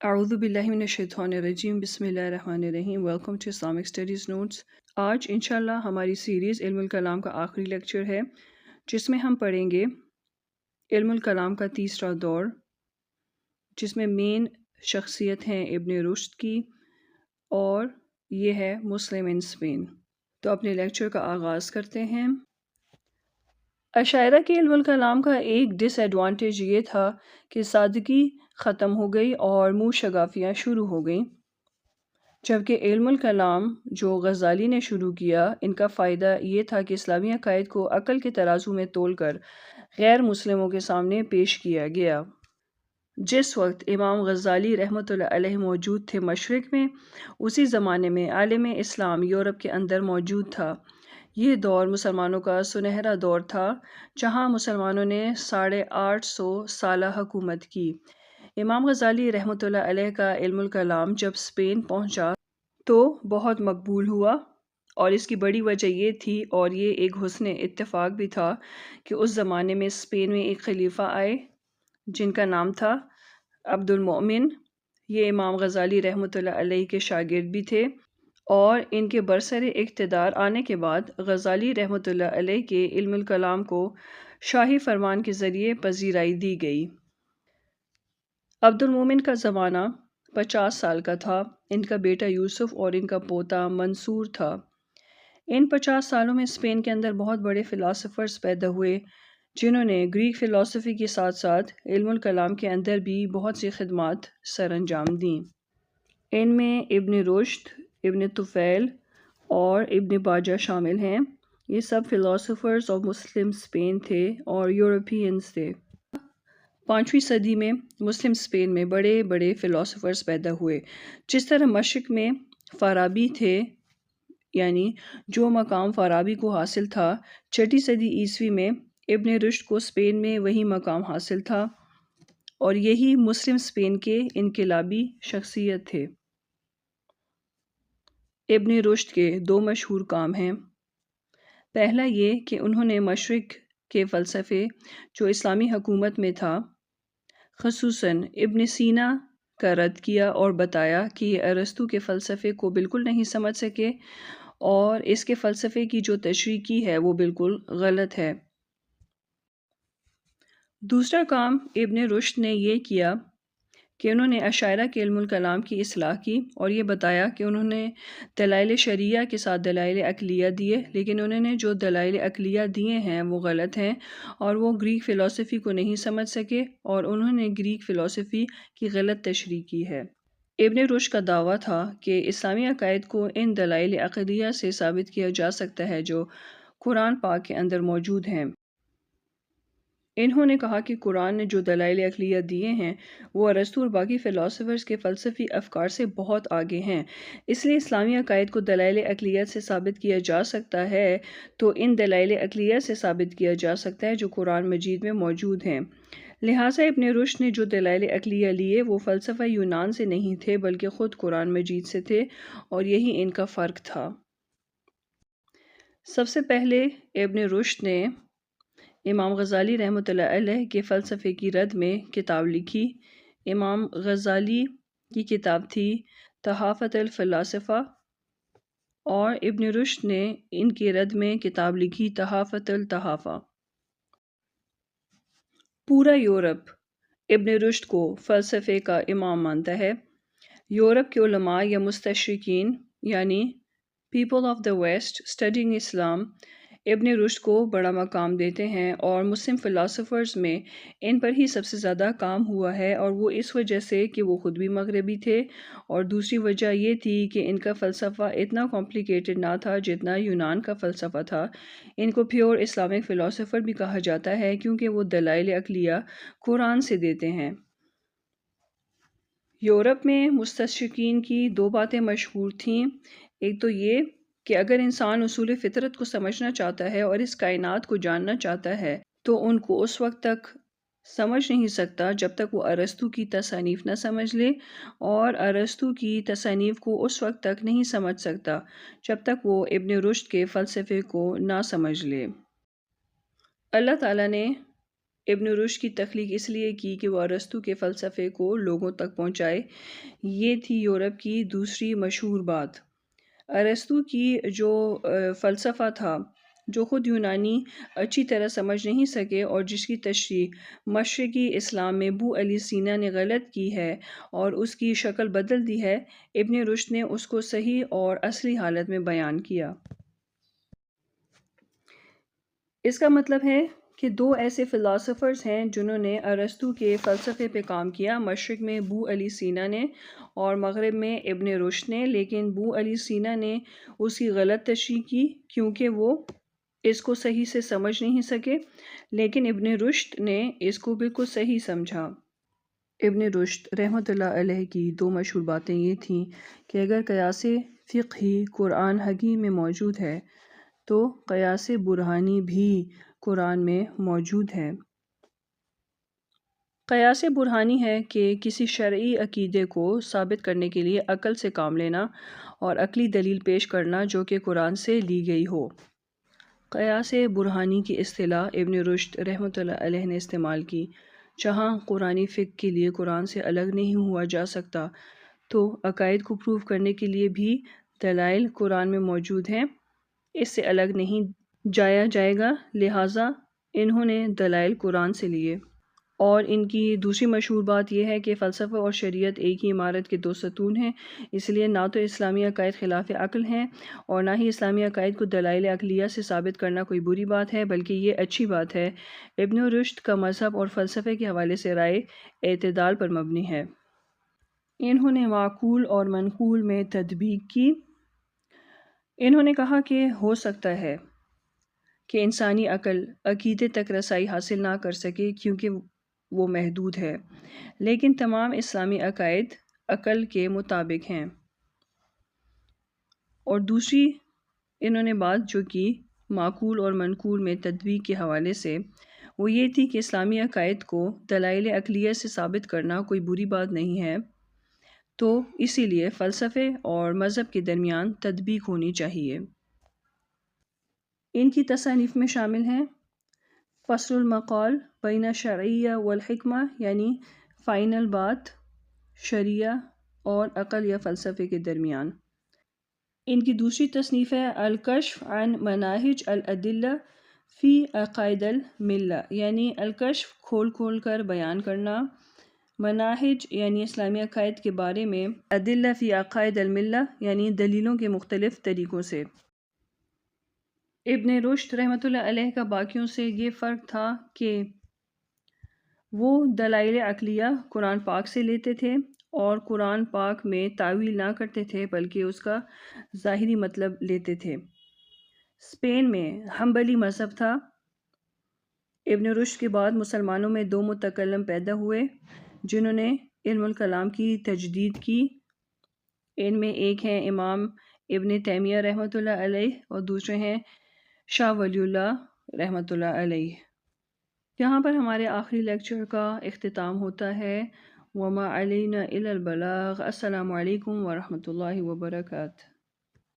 اعوذ باللہ من الشیطان الرجیم بسم اللہ الرحمن الرحیم welcome to Islamic studies notes. آج انشاءاللہ ہماری سیریز علم الکلام کا آخری لیکچر ہے، جس میں ہم پڑھیں گے علم الکلام کا تیسرا دور، جس میں مین شخصیت ہیں ابن رشد کی، اور یہ ہے مسلم ان اسپین۔ تو اپنے لیکچر کا آغاز کرتے ہیں۔ اشاعرہ کے علم الکلام کا ایک ڈس ایڈوانٹیج یہ تھا کہ سادگی ختم ہو گئی اور منہ شگافیاں شروع ہو گئیں، جبکہ علم الکلام جو غزالی نے شروع کیا، ان کا فائدہ یہ تھا کہ اسلامی عقائد کو عقل کے ترازو میں تول کر غیر مسلموں کے سامنے پیش کیا گیا۔ جس وقت امام غزالی رحمۃ اللہ علیہ موجود تھے مشرق میں، اسی زمانے میں عالم اسلام یورپ کے اندر موجود تھا۔ یہ دور مسلمانوں کا سنہرا دور تھا، جہاں مسلمانوں نے 850 سالہ حکومت کی۔ امام غزالی رحمۃ اللہ علیہ کا علم الکلام جب اسپین پہنچا تو بہت مقبول ہوا، اور اس کی بڑی وجہ یہ تھی، اور یہ ایک حسن اتفاق بھی تھا، کہ اس زمانے میں اسپین میں ایک خلیفہ آئے جن کا نام تھا عبد المؤمن۔ یہ امام غزالی رحمۃ اللہ علیہ کے شاگرد بھی تھے، اور ان کے برسر اقتدار آنے کے بعد غزالی رحمۃ اللہ علیہ کے علم الکلام کو شاہی فرمان کے ذریعے پذیرائی دی گئی۔ عبد المومن کا زمانہ 50 سال کا تھا۔ ان کا بیٹا یوسف اور ان کا پوتا منصور تھا۔ ان 50 سالوں میں اسپین کے اندر بہت بڑے فلاسفرز پیدا ہوئے، جنہوں نے گریک فلسفی کے ساتھ ساتھ علم الکلام کے اندر بھی بہت سی خدمات سر انجام دیں۔ ان میں ابن رشد، ابن طفیل اور ابن باجہ شامل ہیں۔ یہ سب فلاسفرز آف مسلم اسپین تھے اور یورپینز تھے۔ 5ویں صدی میں مسلم اسپین میں بڑے بڑے فلاسفرز پیدا ہوئے۔ جس طرح مشرق میں فارابی تھے، یعنی جو مقام فارابی کو حاصل تھا، 6 صدی عیسوی میں ابن رشد کو اسپین میں وہی مقام حاصل تھا، اور یہی مسلم اسپین کے انقلابی شخصیت تھے۔ ابن رشد کے 2 مشہور کام ہیں۔ پہلا یہ کہ انہوں نے مشرق کے فلسفے جو اسلامی حکومت میں تھا، خصوصاً ابن سینا کا رد کیا اور بتایا کہ یہ ارسطو کے فلسفے کو بالکل نہیں سمجھ سکے، اور اس کے فلسفے کی جو تشریح کی ہے وہ بالکل غلط ہے۔ دوسرا کام ابن رشد نے یہ کیا کہ انہوں نے اشاعرہ کے علم الکلام کی اصلاح کی، اور یہ بتایا کہ انہوں نے دلائل شرعیہ کے ساتھ دلائل عقلیہ دیے، لیکن انہوں نے جو دلائل عقلیہ دیے ہیں وہ غلط ہیں، اور وہ گریک فلسفی کو نہیں سمجھ سکے، اور انہوں نے گریک فلسفی کی غلط تشریح کی ہے۔ ابن رشد کا دعویٰ تھا کہ اسلامی عقائد کو ان دلائل عقلیہ سے ثابت کیا جا سکتا ہے جو قرآن پاک کے اندر موجود ہیں۔ انہوں نے کہا کہ قرآن نے جو دلائل عقلیہ دیے ہیں وہ ارسطو اور باقی فلاسفرز کے فلسفی افکار سے بہت آگے ہیں، اس لیے اسلامی عقائد کو دلائل عقلیہ سے ثابت کیا جا سکتا ہے تو ان دلائل عقلیہ سے ثابت کیا جا سکتا ہے جو قرآن مجید میں موجود ہیں۔ لہٰذا ابن رشد نے جو دلائل عقلیہ لیے وہ فلسفہ یونان سے نہیں تھے بلکہ خود قرآن مجید سے تھے، اور یہی ان کا فرق تھا۔ سب سے پہلے ابن رشد نے امام غزالی رحمۃ اللہ علیہ کے فلسفے کی رد میں کتاب لکھی۔ امام غزالی کی کتاب تھی تحافۃ الفلاسفہ، اور ابن رشد نے ان کی رد میں کتاب لکھی تحافۃ التحافہ۔ پورا یورپ ابن رشد کو فلسفے کا امام مانتا ہے۔ یورپ کے علماء یا مستشرقین، یعنی people of the West studying Islam, Ibn Rushd کو بڑا مقام دیتے ہیں، اور مسلم فلاسفرز میں ان پر ہی سب سے زیادہ کام ہوا ہے، اور وہ اس وجہ سے کہ وہ خود بھی مغربی تھے، اور دوسری وجہ یہ تھی کہ ان کا فلسفہ اتنا کمپلیکیٹڈ نہ تھا جتنا یونان کا فلسفہ تھا۔ ان کو پیور اسلامک فلاسفر بھی کہا جاتا ہے کیونکہ وہ دلائل عقلیہ قرآن سے دیتے ہیں۔ یورپ میں مستشرقین کی 2 باتیں مشہور تھیں۔ ایک تو یہ کہ اگر انسان اصول فطرت کو سمجھنا چاہتا ہے اور اس کائنات کو جاننا چاہتا ہے تو ان کو اس وقت تک سمجھ نہیں سکتا جب تک وہ ارسطو کی تصانیف نہ سمجھ لے، اور ارسطو کی تصانیف کو اس وقت تک نہیں سمجھ سکتا جب تک وہ ابن رشد کے فلسفے کو نہ سمجھ لے۔ اللہ تعالیٰ نے ابن رشد کی تخلیق اس لیے کی کہ وہ ارسطو کے فلسفے کو لوگوں تک پہنچائے۔ یہ تھی یورپ کی دوسری مشہور بات۔ ارسطو کی جو فلسفہ تھا، جو خود یونانی اچھی طرح سمجھ نہیں سکے اور جس کی تشریح مشرقی اسلام میں ابو علی سینا نے غلط کی ہے اور اس کی شکل بدل دی ہے، ابن رشد نے اس کو صحیح اور اصلی حالت میں بیان کیا۔ اس کا مطلب ہے کہ دو ایسے فلاسفرز ہیں جنہوں نے ارسطو کے فلسفے پہ کام کیا، مشرق میں ابو علی سینا نے اور مغرب میں ابن رشد نے، لیکن ابو علی سینا نے اس کی غلط تشریح کی کیونکہ وہ اس کو صحیح سے سمجھ نہیں سکے، لیکن ابن رشد نے اس کو بالکل صحیح سمجھا۔ ابن رشد رحمۃ اللہ علیہ کی دو مشہور باتیں یہ تھیں کہ اگر قیاس فقہی قرآن حکیم میں موجود ہے تو قیاس برہانی بھی قرآن میں موجود ہے۔ قیاس برہانی ہے کہ کسی شرعی عقیدے کو ثابت کرنے کے لیے عقل سے کام لینا اور عقلی دلیل پیش کرنا جو کہ قرآن سے لی گئی ہو۔ قیاس برہانی کی اصطلاح ابن رشد رحمۃ اللہ علیہ نے استعمال کی۔ جہاں قرآنی فقہ کے لیے قرآن سے الگ نہیں ہوا جا سکتا تو عقائد کو پروف کرنے کے لیے بھی دلائل قرآن میں موجود ہیں، اس سے الگ نہیں جایا جائے گا، لہٰذا انہوں نے دلائل قرآن سے لیے۔ اور ان کی دوسری مشہور بات یہ ہے کہ فلسفہ اور شریعت ایک ہی عمارت کے دو ستون ہیں، اس لیے نہ تو اسلامی عقائد خلاف عقل ہیں اور نہ ہی اسلامی عقائد کو دلائل عقلیہ سے ثابت کرنا کوئی بری بات ہے بلکہ یہ اچھی بات ہے۔ ابن رشد کا مذہب اور فلسفے کے حوالے سے رائے اعتدال پر مبنی ہے۔ انہوں نے معقول اور منقول میں تطبیق کی۔ انہوں نے کہا کہ ہو سکتا ہے کہ انسانی عقل عقیدے تک رسائی حاصل نہ کر سکے کیونکہ وہ محدود ہے، لیکن تمام اسلامی عقائد عقل کے مطابق ہیں۔ اور دوسری انہوں نے بات جو کی معقول اور منقول میں تطبیق کے حوالے سے، وہ یہ تھی کہ اسلامی عقائد کو دلائل عقلیہ سے ثابت کرنا کوئی بری بات نہیں ہے، تو اسی لیے فلسفے اور مذہب کے درمیان تطبیق ہونی چاہیے۔ ان کی تصانیف میں شامل ہیں فصل المقال بین الشرعیہ والحکمہ، یعنی فائنل بات شریعہ اور عقل یا فلسفے کے درمیان۔ ان کی دوسری تصنیف ہے الکشف عن مناہج الادلہ فی عقائد الملہ، یعنی الکشف کھول کھول کر بیان کرنا مناہج یعنی اسلامی عقائد کے بارے میں، ادلہ فی عقائد الملہ یعنی دلیلوں کے مختلف طریقوں سے۔ ابن رشد رحمۃ اللہ علیہ کا باقیوں سے یہ فرق تھا کہ وہ دلائل عقلیہ قرآن پاک سے لیتے تھے اور قرآن پاک میں تعویل نہ کرتے تھے بلکہ اس کا ظاہری مطلب لیتے تھے۔ اسپین میں حنبلی مذہب تھا۔ ابن رشد کے بعد مسلمانوں میں دو متکلم پیدا ہوئے جنہوں نے علم الکلام کی تجدید کی۔ ان میں ایک ہیں امام ابن تیمیہ رحمۃ اللہ علیہ اور دوسرے ہیں شاہ ولی اللہ رحمۃ اللہ علیہ۔ یہاں پر ہمارے آخری لیکچر کا اختتام ہوتا ہے۔ وما علینا الا البلاغ۔ السلام علیکم ورحمۃ اللہ وبرکاتہ۔